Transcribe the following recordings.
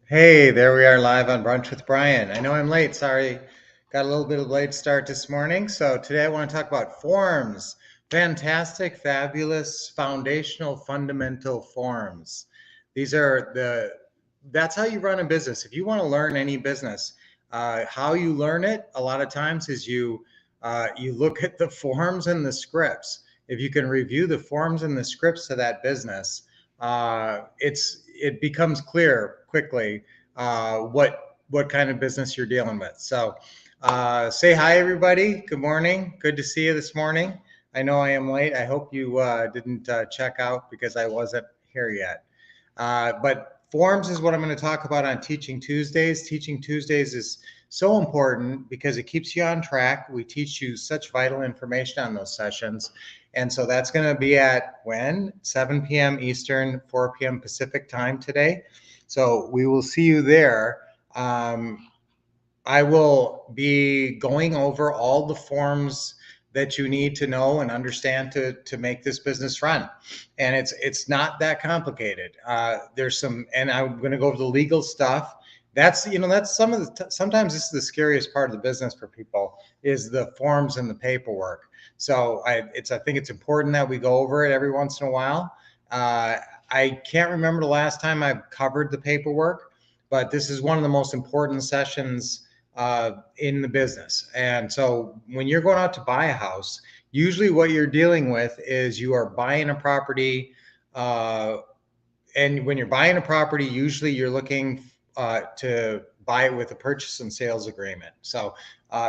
Hey, there we are live on Brunch with Brian. I know I'm late. Sorry, got a little bit of late start this morning. So today I want to talk about forms. Fantastic, fabulous, foundational, fundamental forms. These are that's how you run a business. If you want to learn any business, how you learn it a lot of times is you look at the forms and the scripts. If you can review the forms and the scripts to that business, it becomes clear quickly what kind of business you're dealing with. So say hi, everybody. Good morning. Good to see you this morning. I know I am late. I hope you didn't check out because I wasn't here yet. But forms is what I'm going to talk about on Teaching Tuesdays. Teaching Tuesdays is so important because it keeps you on track. We teach you such vital information on those sessions. And so that's going to be at when? 7 p.m. Eastern, 4 p.m. Pacific time today. So we will see you there. I will be going over all the forms that you need to know and understand to make this business run. And it's not that complicated. There's some, and I'm going to go over the legal stuff. That's some of the, sometimes this is the scariest part of the business for people is the forms and the paperwork. So I think it's important that we go over it every once in a while. Uh, I can't remember the last time I've covered the paperwork, but this is one of the most important sessions in the business. And so when you're going out to buy a house, usually what you're dealing with is you are buying a property. And when you're buying a property, usually you're looking to buy it with a purchase and sales agreement. So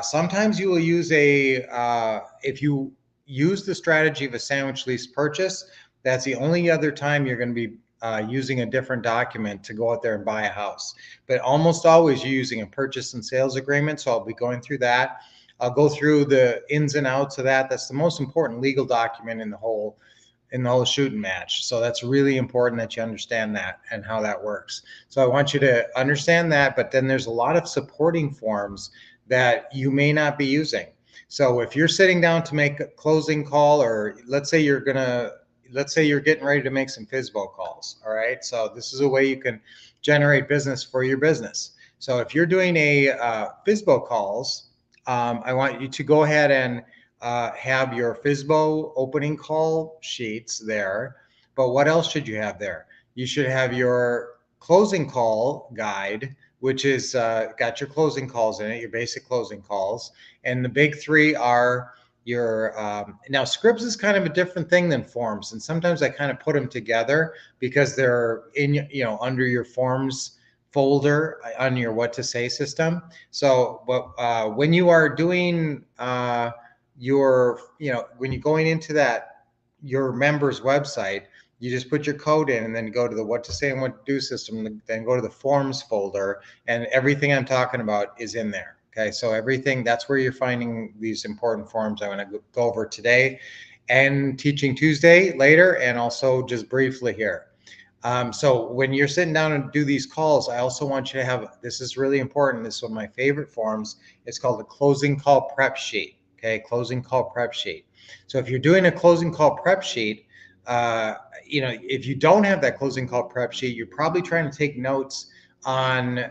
sometimes you will use if you use the strategy of a sandwich lease purchase, that's the only other time you're going to be using a different document to go out there and buy a house. But almost always you're using a purchase and sales agreement. So I'll be going through that. I'll go through the ins and outs of that. That's the most important legal document in the whole shooting match. So that's really important that you understand that and how that works. So I want you to understand that, but then there's a lot of supporting forms that you may not be using. So if you're sitting down to make a closing call, or let's say you're getting ready to make some FISBO calls. All right. So this is a way you can generate business for your business. So if you're doing a FISBO calls, I want you to go ahead and have your FISBO opening call sheets there. But what else should you have there? You should have your closing call guide, which is got your closing calls in it, your basic closing calls. And the big three are your now scripts is kind of a different thing than forms, and sometimes I kind of put them together because they're in under your forms folder on your what to say system. So but when you are doing when you're going into that your member's website, you just put your code in and then go to the what to say and what to do system, then go to the forms folder, and everything I'm talking about is in there. Okay, so everything, that's where you're finding these important forms I'm going to go over today and Teaching Tuesday later, and also just briefly here. So when you're sitting down and do these calls, I also want you to have, this is really important, this is one of my favorite forms. It's called the closing call prep sheet. Okay, closing call prep sheet. So if you're doing a closing call prep sheet, if you don't have that closing call prep sheet, you're probably trying to take notes on,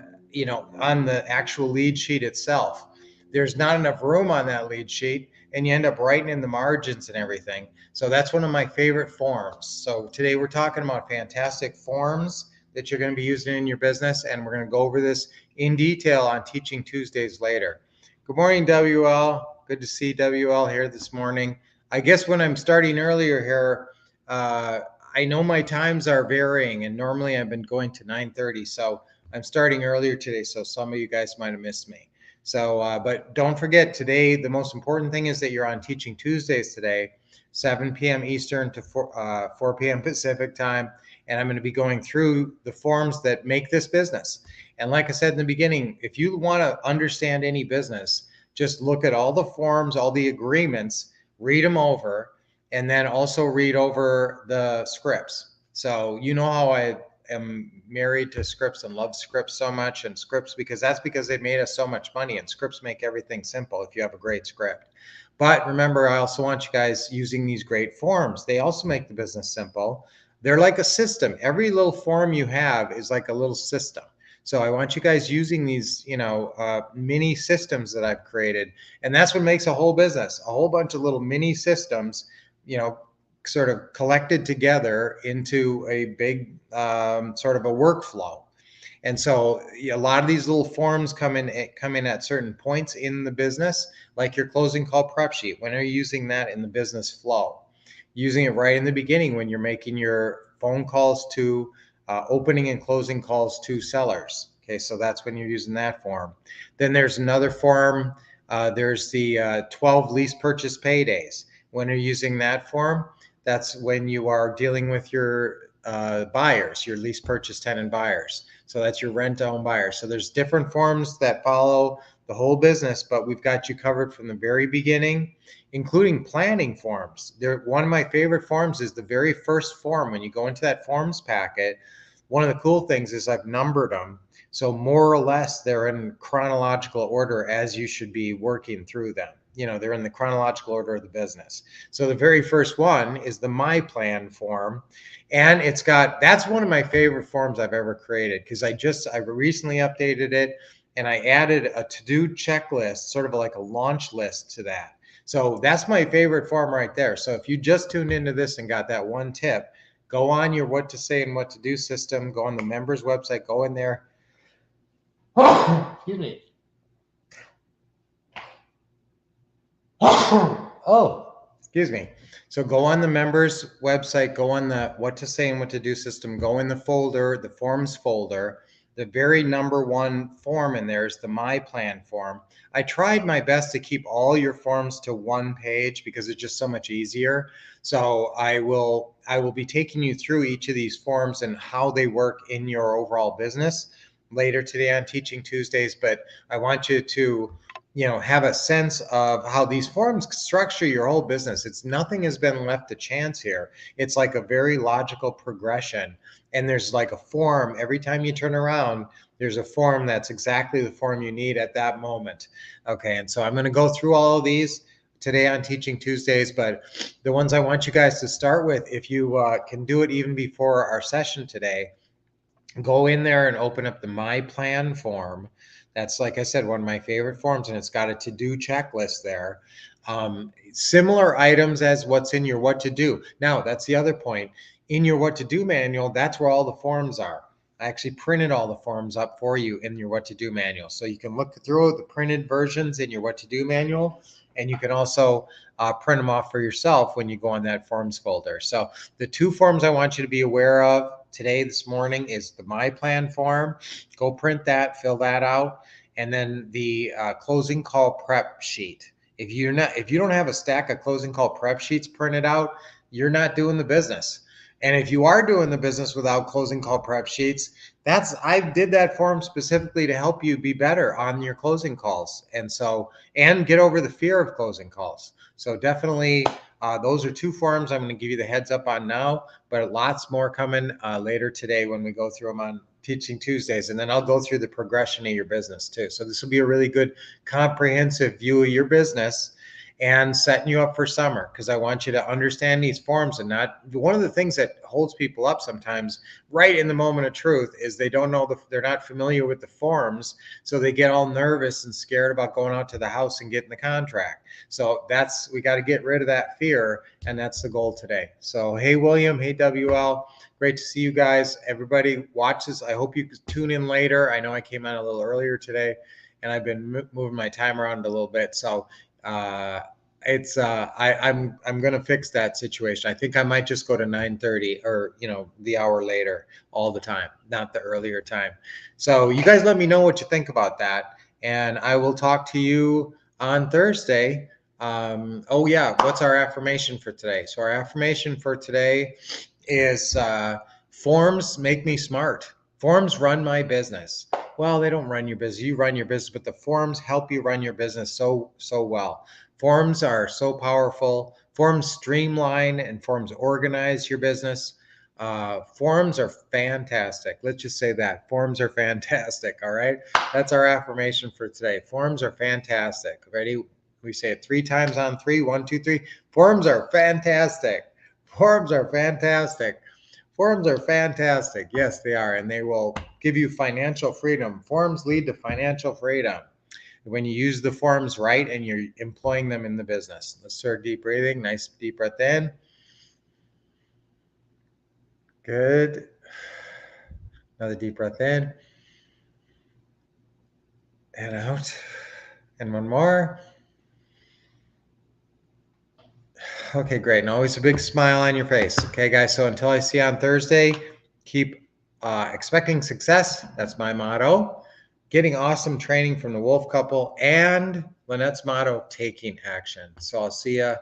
on the actual lead sheet itself. There's not enough room on that lead sheet, and you end up writing in the margins and everything. So that's one of my favorite forms. So today we're talking about fantastic forms that you're going to be using in your business, and we're going to go over this in detail on Teaching Tuesdays later. Good morning, WL. Good to see WL here this morning. I guess when I'm starting earlier here, I know my times are varying, and normally I've been going to 9:30, so I'm starting earlier today, so some of you guys might have missed me. So, but don't forget today, the most important thing is that you're on Teaching Tuesdays today, 7 p.m. Eastern to 4 p.m. Pacific time. And I'm going to be going through the forms that make this business. And like I said in the beginning, if you want to understand any business, just look at all the forms, all the agreements, read them over, and then also read over the scripts. So you know how I am married to scripts and love scripts so much, and scripts because they've made us so much money, and scripts make everything simple if you have a great script. But remember, I also want you guys using these great forms. They also make the business simple. They're like a system. Every little form you have is like a little system. So I want you guys using these, mini systems that I've created. And that's what makes a whole business, a whole bunch of little mini systems, sort of collected together into a big sort of a workflow. And so a lot of these little forms come in at certain points in the business, like your closing call prep sheet. When are you using that in the business flow? Using it right in the beginning when you're making your phone calls to opening and closing calls to sellers. Okay, so that's when you're using that form. Then there's another form. There's the 12 lease purchase paydays. When you're using that form, that's when you are dealing with your buyers, your lease purchase tenant buyers. So that's your rent own buyers. So there's different forms that follow the whole business, but we've got you covered from the very beginning, including planning forms. One of my favorite forms is the very first form. When you go into that forms packet, one of the cool things is I've numbered them. So more or less they're in chronological order as you should be working through them. They're in the chronological order of the business. So the very first one is the My Plan form. And that's one of my favorite forms I've ever created, because I recently updated it and I added a to-do checklist, sort of like a launch list to that. So that's my favorite form right there. So if you just tuned into this and got that one tip, go on your what to say and what to do system, go on the members website, go in there. Excuse me. Excuse me. So go on the members website, go on the what to say and what to do system, go in the folder, the forms folder. The very number one form in there is the My Plan form. I tried my best to keep all your forms to one page because it's just so much easier. So I will be taking you through each of these forms and how they work in your overall business later today on Teaching Tuesdays. But I want you to have a sense of how these forms structure your whole business. Nothing has been left to chance here. It's like a very logical progression. And there's like a form every time you turn around, there's a form that's exactly the form you need at that moment. Okay. And so I'm going to go through all of these today on Teaching Tuesdays, but the ones I want you guys to start with, if you can do it even before our session today, go in there and open up the My Plan form. That's, like I said, one of my favorite forms, and it's got a to-do checklist there. Similar items as what's in your what to do. Now, that's the other point. In your what to do manual, that's where all the forms are. I actually printed all the forms up for you in your what to do manual. So you can look through the printed versions in your what to do manual, and you can also print them off for yourself when you go on that forms folder. So the two forms I want you to be aware of this morning is the My Plan form. Go print that, fill that out, and then the closing call prep sheet. If you don't have a stack of closing call prep sheets printed out, you're not doing the business. And if you are doing the business without closing call prep sheets, I did that form specifically to help you be better on your closing calls, and get over the fear of closing calls. So definitely, those are two forms I'm going to give you the heads up on now, but lots more coming later today when we go through them on Teaching Tuesdays. And then I'll go through the progression of your business too. So this will be a really good comprehensive view of your business and setting you up for summer, because I want you to understand these forms. And one of the things that holds people up sometimes right in the moment of truth is they don't know they're not familiar with the forms. So they get all nervous and scared about going out to the house and getting the contract. So we got to get rid of that fear. And that's the goal today. So, hey, William, hey, WL, great to see you guys. Everybody watches. I hope you tune in later. I know I came on a little earlier today and I've been moving my time around a little bit. So, I'm going to fix that situation. I think I might just go to 9:30 or, the hour later all the time, not the earlier time. So you guys let me know what you think about that. And I will talk to you on Thursday. What's our affirmation for today? So our affirmation for today is forms make me smart. Forms run my business. Well, they don't run your business. You run your business, but the forms help you run your business so well. Forms are so powerful. Forms streamline and forms organize your business. Forms are fantastic. Let's just say that. Forms are fantastic. All right. That's our affirmation for today. Forms are fantastic. Ready? We say it 3 times on 3. 1, 2, 3. Forms are fantastic. Forms are fantastic. Forums are fantastic. Yes, they are. And they will give you financial freedom. Forums lead to financial freedom when you use the forums right and you're employing them in the business. Let's start deep breathing. Nice deep breath in. Good. Another deep breath in and out. And one more. Okay, great. And always a big smile on your face. Okay, guys. So until I see you on Thursday, keep expecting success. That's my motto. Getting awesome training from the Wolf couple, and Lynette's motto, taking action. So I'll see you